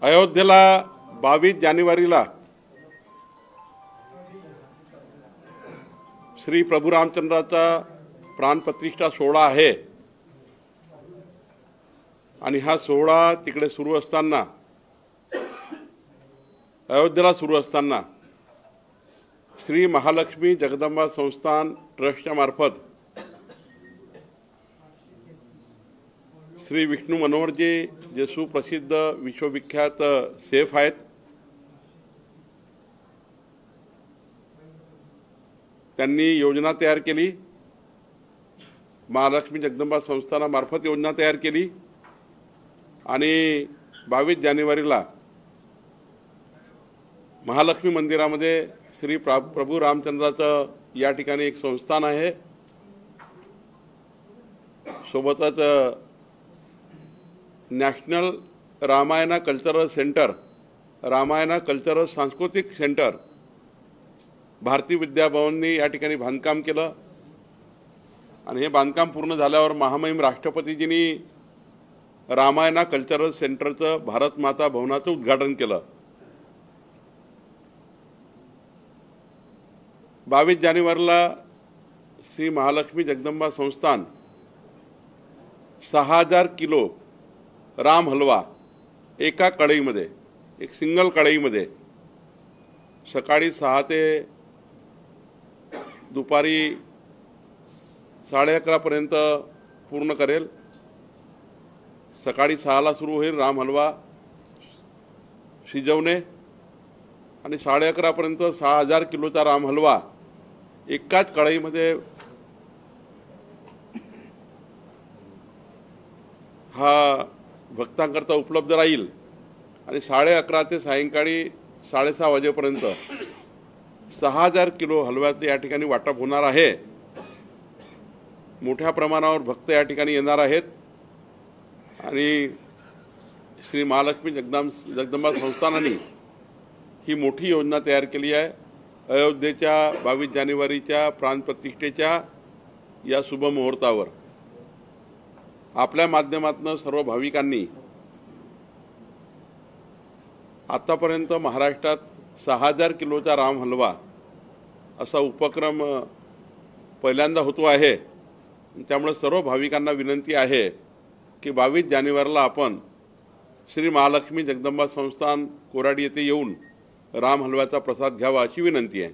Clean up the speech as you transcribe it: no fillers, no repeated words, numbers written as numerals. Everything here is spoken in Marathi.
अयोध्येला 22 जानेवारीला श्री प्रभू रामचंद्राचा प्राणप्रतिष्ठा सोहळा आहे आणि हा सोहळा तिकडे सुरू असताना, अयोध्येला सुरू असताना श्री महालक्ष्मी जगदंबा संस्थान ट्रस्टच्या मार्फत श्री विष्णू मनोहरजी जे सुप्रसिद्ध विश्वविख्यात सेफ आहेत, त्यांनी योजना तयार केली। महालक्ष्मी जगदंबा संस्थानामार्फत योजना तयार केली आणि 22 जानेवारीला महालक्ष्मी मंदिरामध्ये श्री प्रभू रामचंद्राचं या ठिकाणी एक संस्थान आहे, सोबतच national Ramayana cultural centre, Ramayana cultural सांस्कृतिक सेंटर भारती विद्याभवननी या ठिकाणी बांधकाम केलं आणि हे बांधकाम पूर्ण झाल्यावर महामहिम राष्ट्रपतीजींनी रामायणा कल्चरल सेंटरचं भारत माता भवनाचं उद्घाटन केलं। 22 जानेवारीला श्री महालक्ष्मी जगदंबा संस्थान 6000 किलो राम हलवा एका कढईमध्ये, एक सिंगल कढईमध्ये सकाळी 6 ते दुपारी 11:30 पर्यंत पूर्ण करेल। सकाळी 6ला सुरू होईल राम हलवा शिजवणे आणि 11:30 पर्यंत 6000 किलोचा राम हलवा एकाच कढईमध्ये हा भक्तांकरता उपलब्ध राहील आणि 11:30 ते सायंकाळी 6:30 वाजेपर्यंत 6000 किलो हलव्याचे या ठिकाणी वाटप होणार आहे। मोठ्या प्रमाणावर भक्त या ठिकाणी येणार आहेत आणि श्री महालक्ष्मी जगदंबा संस्थानाने ही मोठी योजना तयार केली आहे। अयोध्येच्या 22 जानेवारीच्या प्राणप्रतिष्ठेच्या या शुभ मुहूर्तावर आपल्या माध्यमातून सर्व भाविकांनी आतापर्यंत महाराष्ट्रात 6000 किलोचा राम हलवा असा उपक्रम पहिल्यांदा होतो आहे। त्यामुळे सर्व भाविकांना विनंती आहे की 22 जानेवारीला आपण श्री महालक्ष्मी जगदंबा संस्थान कोराडी येथे येऊन राम हलव्याचा प्रसाद घ्यावा अशी विनंती आहे।